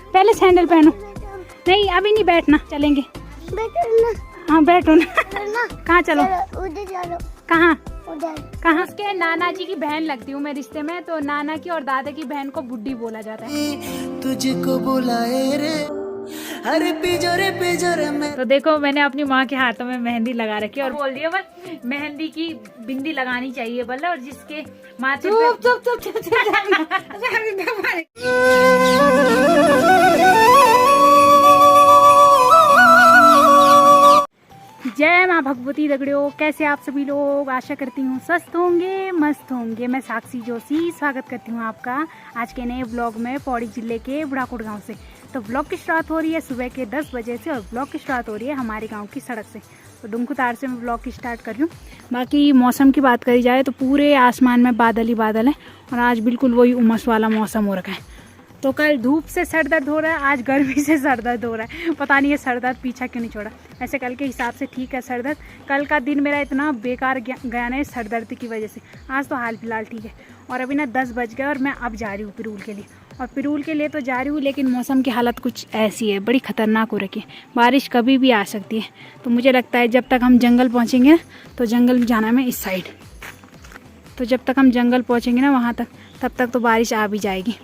पहले सैंडल पहनो। नहीं अभी नहीं बैठना, चलेंगे। हाँ बैठो ना। कहाँ चलो? कहाँ? कहाँ? उसके नाना जी की बहन लगती हूँ मैं रिश्ते में, तो नाना की और दादा की बहन को बुड्ढी बोला जाता है। तुझको बुलाए रे, अरे पिजोरे में। तो देखो मैंने अपनी माँ के हाथों में मेहंदी लगा रखी है और बोल दिया बस मेहंदी की बिंदी लगानी चाहिए बोला, और जिसके माथे जय माँ भगवती दगड़ियों, कैसे आप सभी लोग? आशा करती हूँ स्वस्थ होंगे, मस्त होंगे। मैं साक्षी जोशी स्वागत करती हूँ आपका आज के नए ब्लॉग में पौड़ी जिले के बुढ़ाकोट गांव से। तो ब्लॉग की शुरुआत हो रही है सुबह के 10 बजे से और ब्लॉग की शुरुआत हो रही है हमारे गांव की सड़क से। तो डुमकुतार से मैं ब्लॉग की स्टार्ट कर रही हूँ। बाकी मौसम की बात करी जाए तो पूरे आसमान में बादल ही बादल है और आज बिल्कुल वही उमस वाला मौसम हो रखा है। तो कल धूप से सर दर्द हो रहा है, आज गर्मी से सर दर्द हो रहा है। पता नहीं ये सर दर्द पीछा क्यों नहीं छोड़ा। ऐसे कल के हिसाब से ठीक है सर दर्द। कल का दिन मेरा इतना बेकार गया ना सर दर्द की वजह से। आज तो हाल फिलहाल ठीक है। और अभी ना 10 बज गए और मैं अब जा रही हूँ पिरूल के लिए। और पिरूल के लिए तो जा रही हूँ, लेकिन मौसम की हालत कुछ ऐसी है, बड़ी ख़तरनाक हो रखी है। बारिश कभी भी आ सकती है। तो मुझे लगता है जब तक हम जंगल पहुँचेंगे ना, तो जंगल में जाना है इस साइड। तो जब तक हम जंगल पहुँचेंगे ना वहाँ तक, तब तक तो बारिश आ भी जाएगी।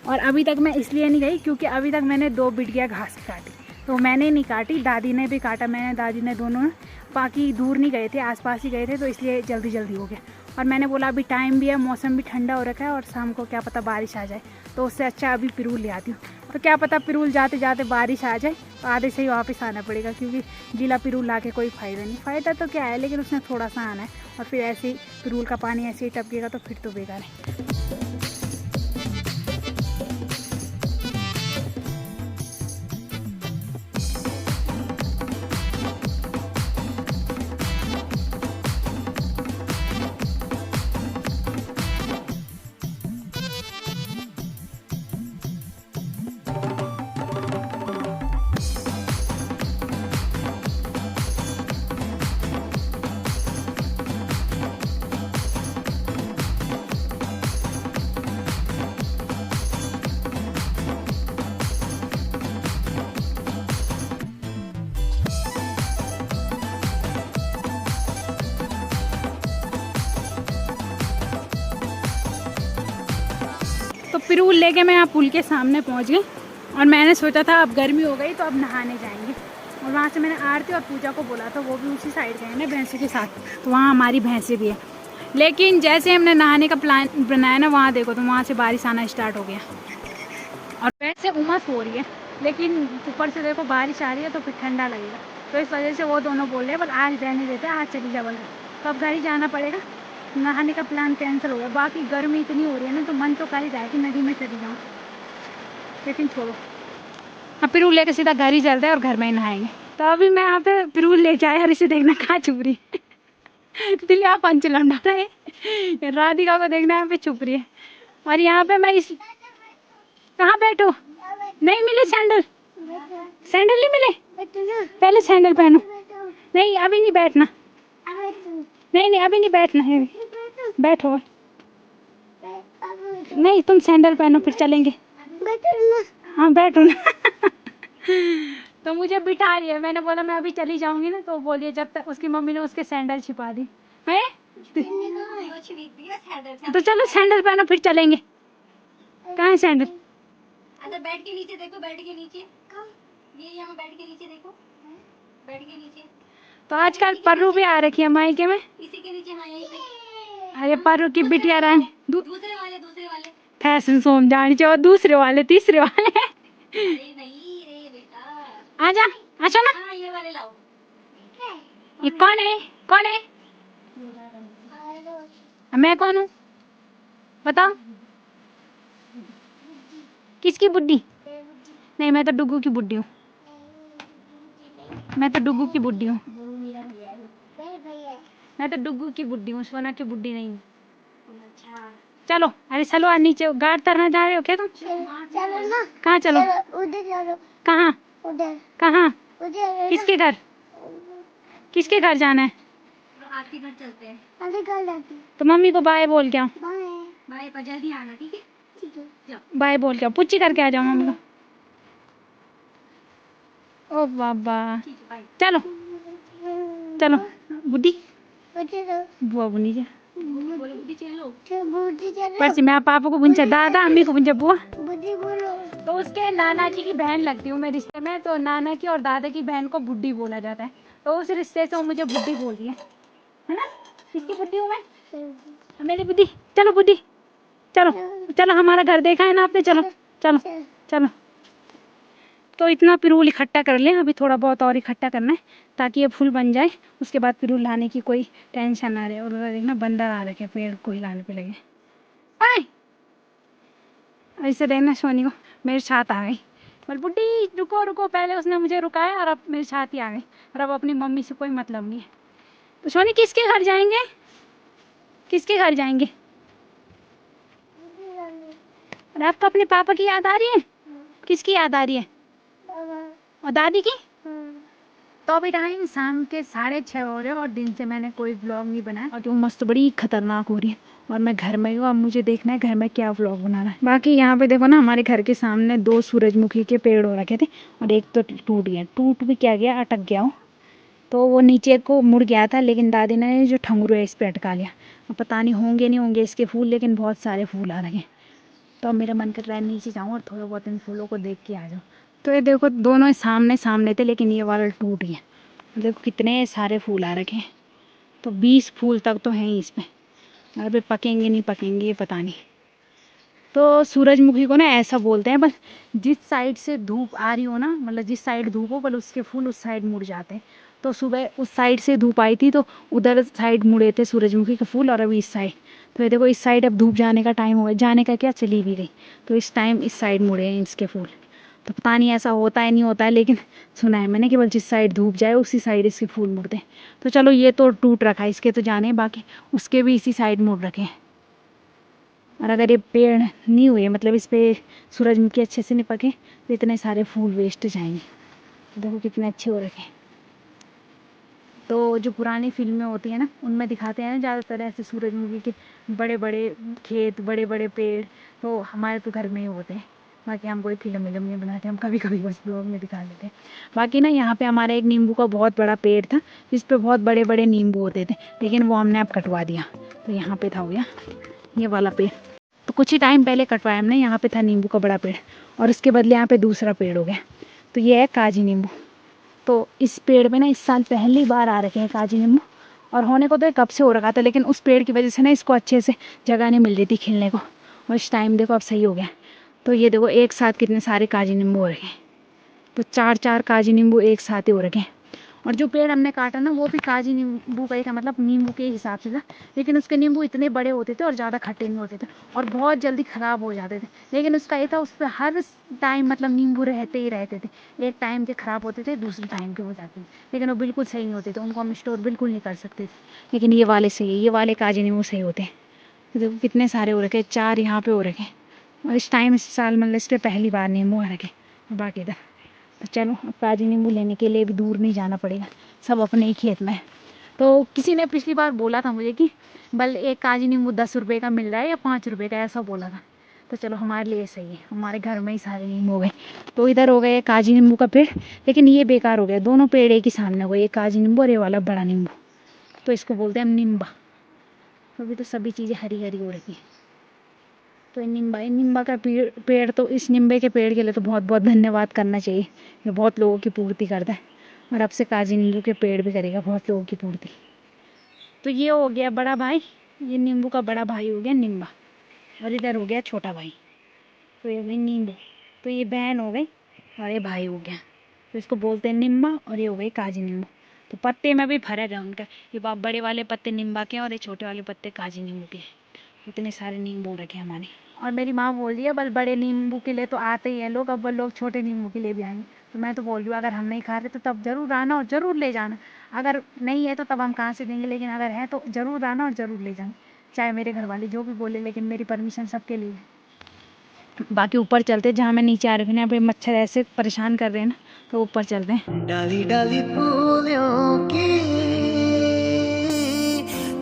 और अभी तक मैं इसलिए नहीं गई क्योंकि अभी तक मैंने 2 बिटिया घास काटी। तो मैंने नहीं काटी, दादी ने भी काटा, मैंने दादी ने दोनों ने। बाकी दूर नहीं गए थे, आसपास ही गए थे, तो इसलिए जल्दी जल्दी हो गया। और मैंने बोला अभी टाइम भी है, मौसम भी ठंडा हो रखा है और शाम को क्या पता बारिश आ जाए, तो उससे अच्छा अभी पिरूल ले आती हूँ। तो क्या पता पिरूल जाते जाते बारिश आ जाए तो आधे से ही वापस आना पड़ेगा, क्योंकि गीला पिरूल ला के कोई फ़ायदा नहीं। फ़ायदा तो क्या है, लेकिन उसमें थोड़ा सा आना है और फिर ऐसे ही पिरूल का पानी ऐसे ही टपकेगा तो फिर तो बेकार है। तो पिरूल लेके मैं यहाँ पुल के सामने पहुँच गई और मैंने सोचा था अब गर्मी हो गई तो अब नहाने जाएंगे। और वहाँ से मैंने आरती और पूजा को बोला था, वो भी उसी साइड गए ना भैंसे के साथ, तो वहाँ हमारी भैंसें भी है। लेकिन जैसे हमने नहाने का प्लान बनाया ना, वहाँ देखो तो वहाँ से बारिश आना स्टार्ट हो गया और वैसे उमस हो रही है, लेकिन ऊपर से देखो बारिश आ रही है तो फिर ठंडा लगेगा। तो इस वजह से वो दोनों बोल रहे हैं बस आज रहने देते हैं, आज चली जा बोल रहे। तो अब घर ही जाना पड़ेगा, नहाने का प्लान कैंसिल हो गया। बाकी गर्मी इतनी हो रही है ना, तो मन तो कर ही रहा है कि नदी में चली जाऊँ, लेकिन छोड़ो। अब पिरूल लेकर सीधा घर ही चलते हैं और घर में ही नहाएंगे। तो अभी मैं यहाँ पे पिरूल ले जाए और इसे देखना कहाँ छुप रही है। दिल यहाँ पंचलम डाला है, राधिका को देखना यहाँ पे छुप रही है। और यहाँ पे मैं इस कहाँ बैठो, नहीं मिले सैंडल, सैंडल नहीं मिले, पहले सैंडल पहनो। नहीं अभी नहीं बैठना, नहीं नहीं अभी नहीं बैठना है, बैठो। नहीं तुम सैंडल पहनो फिर चलेंगे। हाँ बैठो ना। तो मुझे बिठा रही है, मैंने बोला मैं अभी चली जाऊंगी ना, तो बोलिए जब तक उसकी मम्मी ने उसके सैंडल छिपा दी है। तो चलो सैंडल पहनो फिर चलेंगे। कहाँ है सैंडल? बेड के नीचे देखो, बेड के नीचे ये यहाँ बेड के नीचे देखो, बेड के नीचे। तो आजकल पर्रू भी आ रखी है मायके में, इसी के नीचे। हाँ यहीं पे। अरे पर्रू की बिटिया रानी दूसरे वाले फैशन सोम जानी चाहिए, दूसरे वाले तीसरे वाले। अरे नहीं रे बेटा, आजा आजा ना। हाँ ये वाले लाओ। ये कौन है, कौन है? मैं कौन हूँ बताओ? किसकी बुड्ढी? नहीं मैं तो डुगू की बुड्ढी हूँ, मैं तो डुगू की बुड्ढी हूँ, मैं तो डुगू की बुड्ढी हूँ, सोना की बुड्ढी नहीं हूँ। चलो अरे चलो आज नीचे गाड़ तरना जा रहे हो क्या तुम? चलो ना। कहाँ चलो? उधर चलो। कहाँ? उधर। कहाँ? उधर। किसके घर? किसके घर जाना है? आपके घर चलते हैं। अरे घर जाती। तो मम्मी को बाय बोल के आओ। बाय। बाय पर जल्दी आना, ठीक है? ठीक है। जाओ। बाय बोल के आओ, पुच्ची करके आ जाओ मम्मी को। ओ बाबा, चलो चलो बुद्धि बच्चे तो बुआ बुनी जा बोलो बुद्धि चलो। बुद्धि चलो पर मैं पापा को बुनचा दादा अम्मी को बुनचा बुआ। बुद्धि बोलो तो उसके नाना जी की बहन लगती हूँ मैं रिश्ते में, तो नाना की और दादा की बहन को बुड्ढी बोला जाता है, तो उस रिश्ते से वो मुझे बुड्ढी बोल रही है ना। किसकी बुड्ढी हूँ मैं? मेरी बुद्धि। चलो बुद्धि चलो चलो, हमारा घर देखा है ना आपने, चलो चलो चलो। तो इतना पिरूल इकट्ठा कर लें, अभी थोड़ा बहुत और इकट्ठा करना है ताकि ये फूल बन जाए, उसके बाद पिरूल लाने की कोई टेंशन ना रहे। और उधर देखना बंदर आ रखे पेड़ को हिलाने पे लगे। आए ऐसे देखना सोनी को मेरे साथ आ गई, बोल बुड्ढी रुको रुको, पहले उसने मुझे रुकाया और अब मेरे साथ ही आ गई, और अब अपनी मम्मी से कोई मतलब नहीं है। तो सोनी किसके घर जाएंगे, किसके घर जाएंगे? और आपको अपने पापा की याद आ रही है? किसकी याद आ रही है? और दादी की? तो अभी टाइम शाम के 6:30 हो रहे हैं और दिन से मैंने कोई व्लॉग नहीं बनाया, और जो मस्त बड़ी खतरनाक हो रही है, और मैं घर में हूँ। अब मुझे देखना है घर में क्या व्लॉग बनाना है। बाकी यहाँ पे देखो ना, हमारे घर के सामने 2 सूरजमुखी के पेड़ हो रखे थे, और एक तो टूट गया। टूट भी क्या गया, अटक गया हो, तो वो नीचे को मुड़ गया था, लेकिन दादी ने जो ठंगरू है इस पर अटका लिया। अब पता नहीं होंगे नहीं होंगे इसके फूल, लेकिन बहुत सारे फूल आ रहे हैं। तो अब मेरा मन कर रहा है नीचे जाऊँ और थोड़ा बहुत इन फूलों को देख के आ जाऊँ। तो ये देखो दोनों सामने सामने थे, लेकिन ये वाला टूट गया। देखो कितने सारे फूल आ रखे हैं, तो 20 फूल तक तो हैं ही इसमें। और अभी पकेंगे नहीं पकेंगे ये पता नहीं। तो सूरजमुखी को ना ऐसा बोलते हैं, बस जिस साइड से धूप आ रही हो ना, मतलब जिस साइड धूप हो, बस उसके फूल उस साइड मुड़ जाते हैं। तो सुबह उस साइड से धूप आई थी तो उधर साइड मुड़े थे सूरजमुखी के फूल, और अभी इस साइड। तो ये देखो इस साइड अब धूप जाने का टाइम हो गया, जाने का क्या, चली भी गई, तो इस टाइम इस साइड मुड़े हैं इसके फूल। तो पता नहीं ऐसा होता है नहीं होता है, लेकिन सुना है मैंने कि बस जिस साइड धूप जाए उसी साइड इसके फूल मुड़ते हैं। तो चलो ये तो टूट रखा है, इसके तो जाने, बाकी उसके भी इसी साइड मुड़ रखे हैं। और अगर ये पेड़ नहीं हुए, मतलब इस पे सूरजमुखी अच्छे से नहीं पके, तो इतने सारे फूल वेस्ट जाएंगे। देखो कितने अच्छे हो रखे हैं। तो जो पुरानी फिल्में होती हैं ना, उनमें दिखाते हैं ना ज़्यादातर ऐसे सूरजमुखी के बड़े बड़े खेत, बड़े बड़े पेड़। तो हमारे तो घर में ही होते हैं, बाकी हम कोई फिल्म नहीं बनाते, हम कभी कभी बस ब्लॉग में दिखा देते हैं। बाकी ना यहाँ पे हमारे एक नींबू का बहुत बड़ा पेड़ था, जिस पे बहुत बड़े बड़े नींबू होते थे, लेकिन वो हमने अब कटवा दिया। तो यहाँ पे था हो गया ये वाला पेड़, तो कुछ ही टाइम पहले कटवाया हमने। यहाँ पे था नींबू का बड़ा पेड़, और उसके बदले यहाँ पे दूसरा पेड़ हो गया। तो ये है काजी नींबू। तो इस पेड़ में ना इस साल पहली बार आ रखे हैं काजी नींबू, और होने को तो ये कब से हो रखा था, लेकिन उस पेड़ की वजह से ना इसको अच्छे से जगह नहीं मिल रही थी खिलने को, और इस टाइम देखो अब सही हो गया। तो ये देखो एक साथ कितने सारे काजी नींबू हो रखे हैं, तो 4-4 काजी नींबू एक साथ ही हो रखे हैं। और जो पेड़ हमने काटा ना, वो भी काजी नींबू का ही था, मतलब नींबू के हिसाब से था, लेकिन उसके नींबू इतने बड़े होते थे और ज़्यादा खट्टे नहीं होते थे, और बहुत जल्दी ख़राब हो जाते थे। लेकिन उसका ये था, उस पर हर टाइम मतलब नींबू रहते ही रहते थे। एक टाइम के ख़राब होते थे, दूसरे टाइम के हो जाते थे, लेकिन वो बिल्कुल सही नहीं होते थे, उनको हम स्टोर बिल्कुल नहीं कर सकते थे। लेकिन ये वाले सही है, ये वाले काजी नींबू सही होते हैं। तो देखो कितने सारे हो रखे, 4 यहाँ पे हो रखे, और इस टाइम इस साल मतलब इस पर पहली बार नींबू आ रखे, बाकी था। तो चलो अब काजी नींबू लेने के लिए भी दूर नहीं जाना पड़ेगा, सब अपने ही खेत में है। तो किसी ने पिछली बार बोला था मुझे कि बल एक काजी नींबू 10 रुपये का मिल रहा है या 5 रुपये का, ऐसा बोला था। तो चलो हमारे लिए सही है, हमारे घर में ही सारे नींबू हो गए। तो इधर हो गए काजी नींबू का पेड़, लेकिन ये बेकार हो गया, दोनों पेड़ एक ही सामने हो गए, एक काजी नींबू और ये वाला बड़ा नींबू। तो इसको बोलते हैं हम निम्बा। अभी तो सभी चीज़ें हरी हरी हो रही है। तो निम्बा का पेड़ तो इस निम्बे के पेड़ के लिए तो बहुत बहुत धन्यवाद करना चाहिए, ये बहुत लोगों की पूर्ति करता है, और अब से काजी नींबू के पेड़ भी करेगा बहुत लोगों की पूर्ति। तो ये हो गया बड़ा भाई, ये नींबू का बड़ा भाई हो गया निम्बा, और इधर हो गया छोटा भाई, तो ये हो गई नींबू। तो ये बहन हो गई और ये भाई हो गया, तो इसको बोलते हैं निम्बा, और ये हो गई काजी नींबू। तो पत्ते में भी फर्क है उनका, ये बड़े वाले पत्ते निम्बा के और ये छोटे वाले पत्ते काजी नींबू के। इतने सारे नींबू रखे हमारे। और मेरी माँ बोल रही है बस बड़े नींबू के लिए तो आते ही हैं लोग, अब लोग छोटे नींबू के लिए भी आएंगे। तो मैं तो बोल रही हूँ अगर हम नहीं खा रहे तो तब ज़रूर आना और ज़रूर ले जाना, अगर नहीं है तो तब हम कहाँ से देंगे, लेकिन अगर है तो ज़रूर आना और ज़रूर ले जाना, चाहे मेरे घर वाले जो भी बोले, लेकिन मेरी परमिशन सबके लिए है। बाकी ऊपर चलते, जहाँ मैं नीचे आ रही हूँ यहाँ पे मच्छर ऐसे परेशान कर रहे हैं ना, तो ऊपर चलते हैं। डाली डाली फूलों की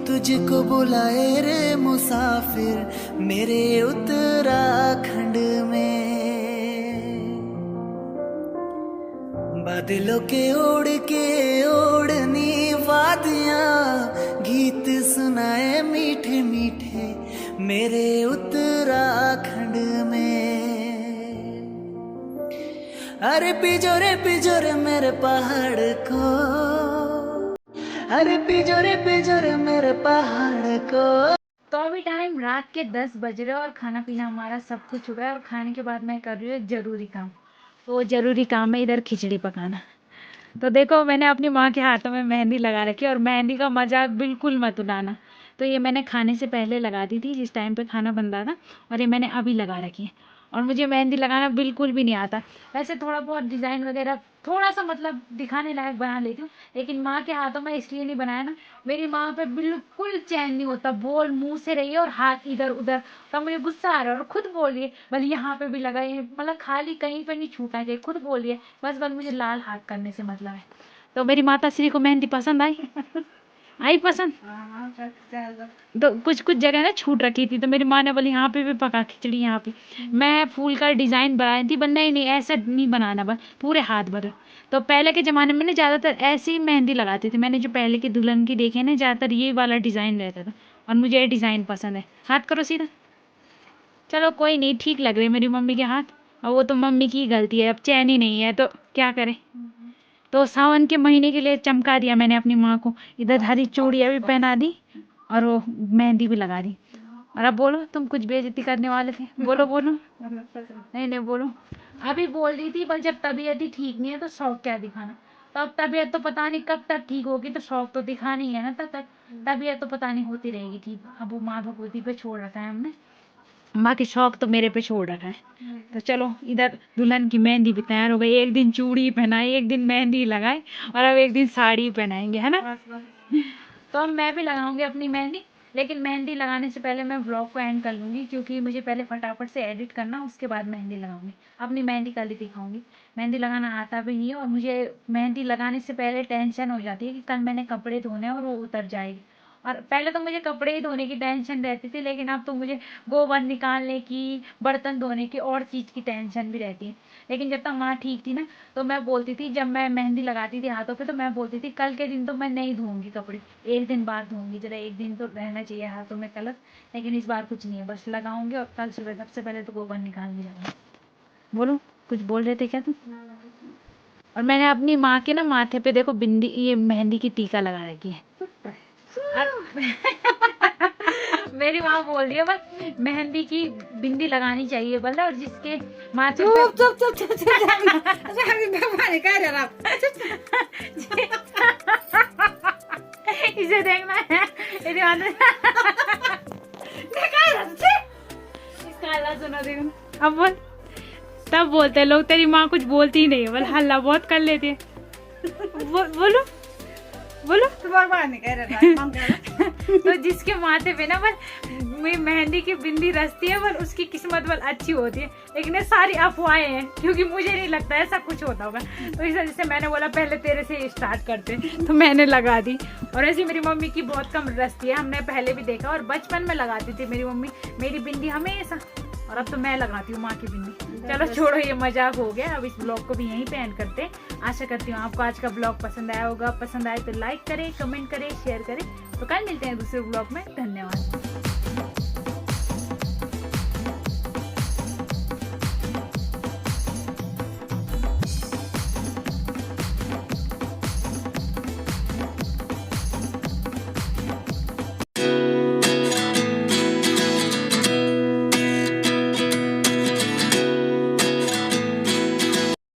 तुझको बुलाए रे मुसाफिर मेरे उत्तराखंड में बादलों के ओढ़ के ओढ़नी वादियां गीत सुनाए मीठे मीठे मेरे उत्तराखंड में। अरे पिजोरे मेरे पहाड़ को, अरे पिजोरे मेरे पहाड़ को। तो अभी टाइम रात के 10 बज रहे और खाना पीना हमारा सब कुछ हो गया और खाने के बाद मैं कर रही हूँ एक ज़रूरी काम। तो वो ज़रूरी काम है इधर खिचड़ी पकाना। तो देखो मैंने अपनी माँ के हाथों में मेहंदी लगा रखी है और मेहंदी का मजाक बिल्कुल मत उड़ाना। तो ये मैंने खाने से पहले लगा दी थी जिस टाइम पे खाना बन रहा था, और ये मैंने अभी लगा रखी है। और मुझे मेहंदी लगाना बिल्कुल भी नहीं आता। वैसे थोड़ा बहुत डिज़ाइन वगैरह थोड़ा सा मतलब दिखाने लायक बना लेती हूँ, लेकिन माँ के हाथों में इसलिए नहीं बनाया ना, मेरी माँ पे बिल्कुल चैन नहीं होता। बोल मुंह से रही है और हाथ इधर उधर। तब मुझे गुस्सा आ रहा है और खुद बोल रही है भले यहाँ पे भी लगाइए, मतलब खाली कहीं पर नहीं छूटना चाहिए। खुद बोल रही है बस मुझे लाल हाथ करने से मतलब है। तो मेरी माता श्री को मेहंदी पसंद आई पसंद। तो कुछ कुछ जगह ना छूट रखी थी, तो मेरी माँ ने बोली यहाँ पे भी पका खिचड़ी। यहाँ पे मैं फूल का डिज़ाइन बनाई थी, बनना ही नहीं ऐसा नहीं बनाना, बस पूरे हाथ भर। तो पहले के ज़माने में ना ज़्यादातर ऐसी ही मेहंदी लगाती थी। मैंने जो पहले की दुल्हन की देखे ना, ज़्यादातर ये वाला डिज़ाइन रहता था और मुझे ये डिज़ाइन पसंद है। हाथ करो सीधा। चलो कोई नहीं, ठीक लग रहे मेरी मम्मी के हाथ। और वो तो मम्मी की गलती है, अब चैन ही नहीं है तो क्या करें। तो सावन के महीने के लिए चमका दिया मैंने अपनी माँ को। इधर हरी चूड़ियाँ भी पहना दी और वो मेहंदी भी लगा दी। और अब बोलो, तुम कुछ बेइज्जती करने वाले थे, बोलो बोलो। नहीं बोलो। अभी बोल रही थी पर जब तबीयत ही ठीक नहीं है तो शौक क्या दिखाना। तो अब तबीयत तो पता नहीं कब तक ठीक होगी, तो शौक तो दिखाना ही है ना। तब तक तबीयत तो पता नहीं होती रहेगी ठीक। अब वो माँ भगवती पे छोड़ रखा है हमने, बाकी शौक तो मेरे पे छोड़ रखा है। तो चलो इधर दुल्हन की मेहंदी भी तैयार हो गई। एक दिन चूड़ी पहनाई, एक दिन मेहंदी लगाई और अब एक दिन साड़ी पहनाएंगे, है ना। तो अब मैं भी लगाऊंगी अपनी मेहंदी, लेकिन मेहंदी लगाने से पहले मैं व्लॉग को एंड कर लूँगी क्योंकि मुझे पहले फटाफट से एडिट करना, उसके बाद मेहंदी लगाऊंगी। अपनी मेहंदी कल ही दिखाऊंगी। मेहंदी लगाना आता भी नहीं है और मुझे मेहंदी लगाने से पहले टेंशन हो जाती है कि कल मैंने कपड़े धोने और वो उतर जाएगी। और पहले तो मुझे कपड़े ही धोने की टेंशन रहती थी, लेकिन अब तो मुझे गोबर निकालने की, बर्तन धोने की और चीज़ की टेंशन भी रहती है। लेकिन जब तक माँ ठीक थी ना, तो मैं बोलती थी, जब मैं मेहंदी लगाती थी हाथों पे, तो मैं बोलती थी कल के दिन तो मैं नहीं धोऊंगी कपड़े, एक दिन बाद धोऊंगी, जरा एक दिन तो रहना चाहिए हाथों में कलर। लेकिन इस बार कुछ नहीं है, बस लगाऊंगी और कल सुबह सबसे पहले तो गोबर निकालने जाऊंगी। बोलो, कुछ बोल रहे थे क्या तुम? और मैंने अपनी माँ के ना माथे पे देखो बिंदी, ये मेहंदी की टीका लगा रखी है। मेरी माँ बोल रही है बस मेहंदी की बिंदी लगानी चाहिए बोला, और जिसके माथे इसे देखना है सुनो देखो। अब बोल, तब बोलते लोग तेरी माँ कुछ बोलती ही नहीं है, बोल हल्ला बहुत कर लेती है। बोलो बोलो। तो जिसके माथे पे ना बस मेहंदी की बिंदी रचती है, बस उसकी किस्मत बस अच्छी होती है। लेकिन ये सारी अफवाहें हैं, क्योंकि मुझे नहीं लगता ऐसा कुछ होता होगा। तो इस वजह से मैंने बोला पहले तेरे से स्टार्ट करते, तो मैंने लगा दी। और ऐसी मेरी मम्मी की बहुत कम रचती है, हमने पहले भी देखा और बचपन में लगाती थी मेरी मम्मी मेरी बिंदी हमेशा, और अब तो मैं लगाती हूँ माँ की बिंदी। चलो छोड़ो, ये मजाक हो गया। अब इस ब्लॉग को भी यहीं पे एंड करते हैं। आशा करती हूँ आपको आज का ब्लॉग पसंद आया होगा। पसंद आए तो लाइक करें, कमेंट करें, शेयर करें। तो कल मिलते हैं दूसरे ब्लॉग में। धन्यवाद।